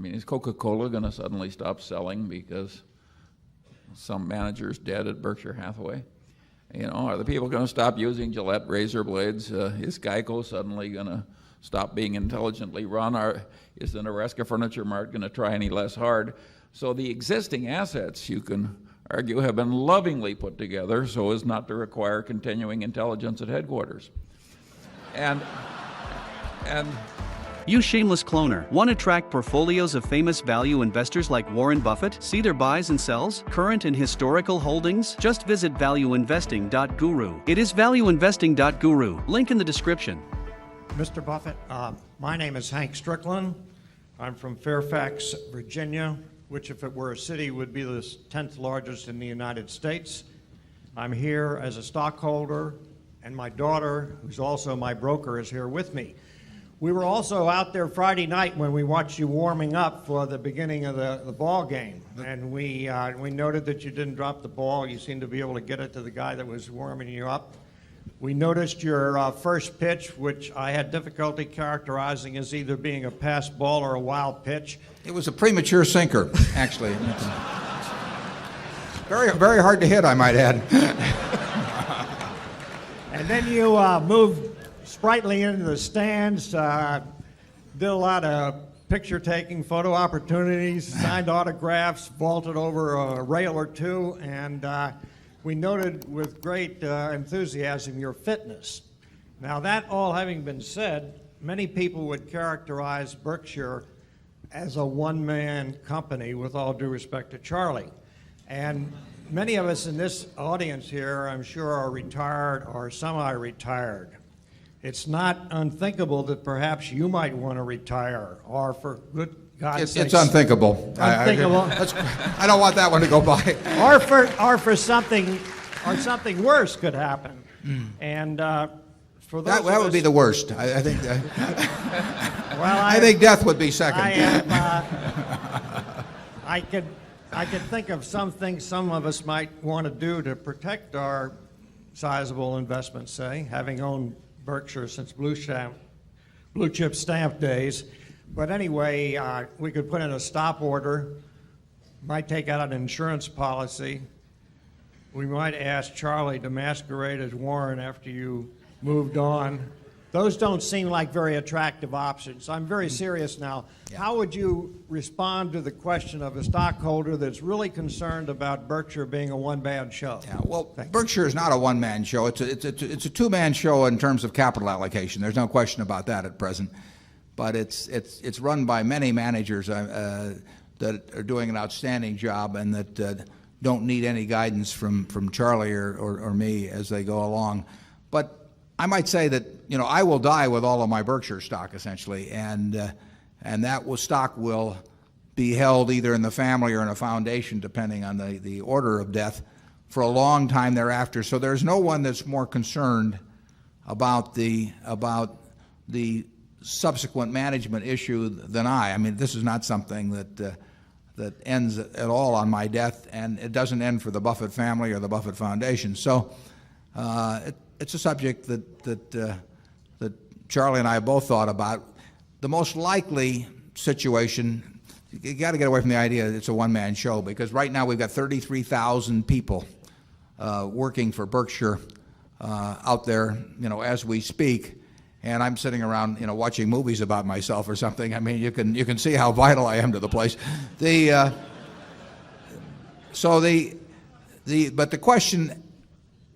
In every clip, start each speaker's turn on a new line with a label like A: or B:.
A: mean, is Coca-Cola going to suddenly stop selling because some manager's dead at Berkshire Hathaway? You know, are the people going to stop using Gillette razor blades? Is Geico suddenly going to stop being intelligently run? Is the Nebraska Furniture Mart going to try any less hard? So the existing assets, you can argue, have been lovingly put together so as not to require continuing intelligence at headquarters. And
B: You shameless cloner. Want to track portfolios of famous value investors like Warren Buffett? See their buys and sells, current and historical holdings? Just visit valueinvesting.guru. It is valueinvesting.guru. Link in the description.
C: Mr. Buffett, my name is Hank Strickland. I'm from Fairfax, Virginia, which if it were a city would be the 10th largest in the United States. I'm here as a stockholder, and my daughter, who's also my broker, is here with me. We were also out there Friday night when we watched you warming up for the beginning of the ball game, and we noted that you didn't drop the ball. You seemed to be able to get it to the guy that was warming you up. We noticed your first pitch, which I had difficulty characterizing as either being a pass ball or a wild pitch.
D: It was a premature sinker, actually. Very, very hard to hit, I might add.
C: And then you moved sprightly into the stands, did a lot of picture-taking, photo opportunities, signed autographs, vaulted over a rail or two, and we noted with great enthusiasm your fitness. Now, that all having been said, many people would characterize Berkshire as a one-man company, with all due respect to Charlie. And many of us in this audience here, I'm sure, are retired or semi-retired. It's not unthinkable that perhaps you might want to retire, or for good God's sake.
D: It's unthinkable.
C: Unthinkable.
D: I don't want that one to go by.
C: or for something worse could happen. And for those
D: that would be the worst. I think.
C: Well,
D: I think death would be second.
C: I could think of some things some of us might want to do to protect our sizable investments, say, having owned Berkshire since blue chip stamp days. But anyway, we could put in a stop order, might take out an insurance policy. We might ask Charlie to masquerade as Warren after you moved on. Those don't seem like very attractive options. I'm very serious now. Yeah. How would you respond to the question of a stockholder that's really concerned about Berkshire being a one-man show?
D: Yeah, well, Berkshire is not a one-man show. It's a two-man show in terms of capital allocation. There's no question about that at present. But it's run by many managers that are doing an outstanding job and that don't need any guidance from Charlie or me as they go along. But I might say that, you know, I will die with all of my Berkshire stock essentially, and that stock will be held either in the family or in a foundation, depending on the order of death, for a long time thereafter. So there's no one that's more concerned about the subsequent management issue than I. I mean, this is not something that ends at all on my death, and it doesn't end for the Buffett family or the Buffett Foundation. So it's a subject that Charlie and I have both thought about. The most likely situation, you got to get away from the idea that it's a one-man show, because right now we've got 33,000 people working for Berkshire out there, you know, as we speak. And I'm sitting around, you know, watching movies about myself or something. I mean, you can see how vital I am to the place. But the question.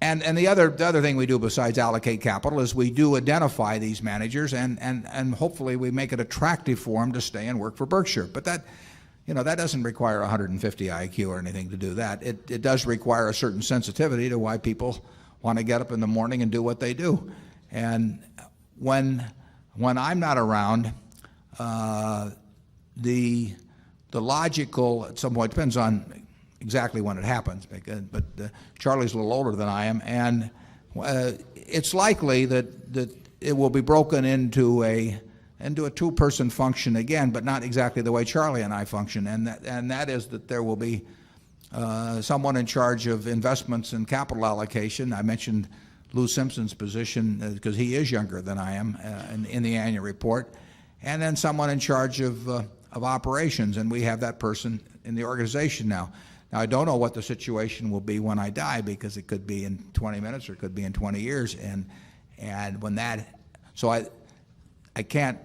D: And the other thing we do besides allocate capital is we do identify these managers and hopefully we make it attractive for them to stay and work for Berkshire. But that doesn't require 150 IQ or anything to do that. It does require a certain sensitivity to why people want to get up in the morning and do what they do. And when I'm not around, the logical, at some point, depends on exactly when it happens, but Charlie's a little older than I am, and it's likely that it will be broken into a two-person function again, but not exactly the way Charlie and I function, and that is that there will be someone in charge of investments and capital allocation. I mentioned Lou Simpson's position because he is younger than I am in the annual report, and then someone in charge of of operations, and we have that person in the organization now. Now, I don't know what the situation will be when I die, because it could be in 20 minutes or it could be in 20 years. And when that, so I can't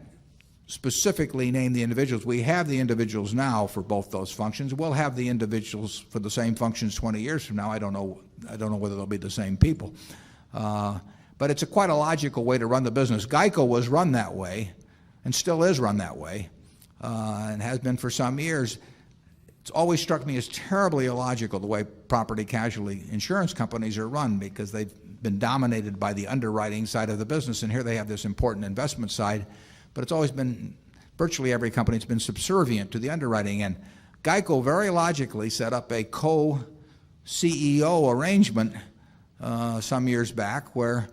D: specifically name the individuals. We have the individuals now for both those functions. We'll have the individuals for the same functions 20 years from now. I don't know whether they'll be the same people. But it's quite a logical way to run the business. GEICO was run that way and still is run that way, and has been for some years. It's always struck me as terribly illogical the way property casualty insurance companies are run, because they've been dominated by the underwriting side of the business, and here they have this important investment side. But it's always been, virtually every company's been subservient to the underwriting end. GEICO very logically set up a co-CEO arrangement some years back, where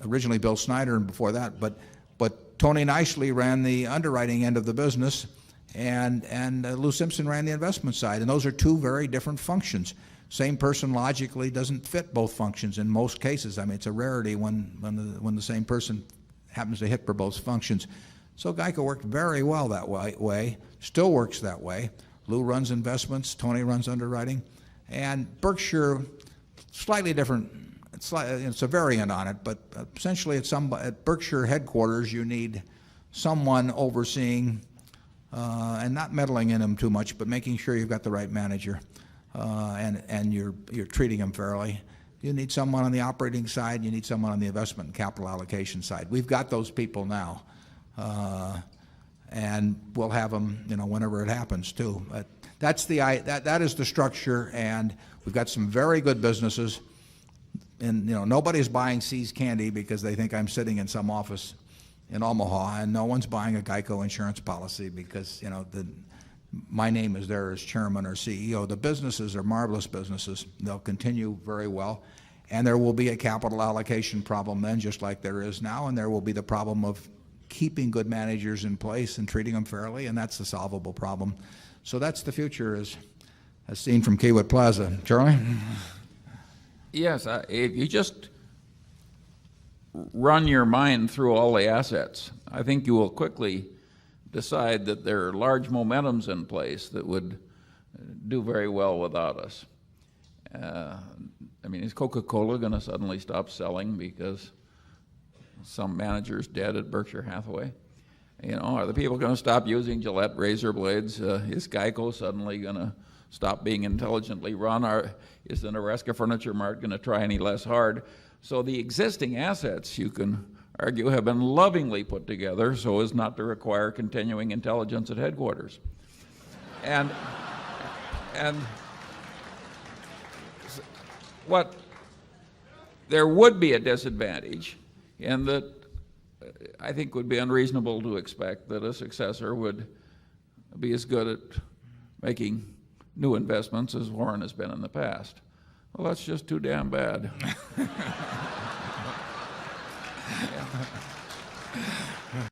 D: originally Bill Snyder and before that, but Tony Nicely ran the underwriting end of the business, and Lou Simpson ran the investment side, and those are two very different functions. Same person logically doesn't fit both functions in most cases. I mean, it's a rarity when the same person happens to hit for both functions. So GEICO worked very well that way, still works that way. Lou runs investments, Tony runs underwriting, and Berkshire, slightly different. It's a variant on it, but essentially at Berkshire headquarters you need someone overseeing and not meddling in them too much, but making sure you've got the right manager and you're treating them fairly. You need someone on the operating side. You need someone on the investment and capital allocation side. We've got those people now, and we'll have them, whenever it happens too. But that is the structure, and we've got some very good businesses. And nobody's buying See's Candy because they think I'm sitting in some office in Omaha, and no one's buying a GEICO insurance policy because my name is there as chairman or CEO. The businesses are marvelous businesses. They'll continue very well. And there will be a capital allocation problem then, just like there is now, and there will be the problem of keeping good managers in place and treating them fairly, and that's a solvable problem. So that's the future as seen from Kiewit Plaza. Charlie?
A: Yes, if you just run your mind through all the assets, I think you will quickly decide that there are large momentums in place that would do very well without us. Is Coca-Cola going to suddenly stop selling because some manager's dead at Berkshire Hathaway? Are the people going to stop using Gillette razor blades? Is GEICO suddenly going to stop being intelligently run? Is the Nebraska Furniture Mart going to try any less hard? So the existing assets, you can argue, have been lovingly put together so as not to require continuing intelligence at headquarters. And what there would be a disadvantage in that I think would be unreasonable to expect that a successor would be as good at making new investments as Warren has been in the past. Well, that's just too damn bad. Yeah.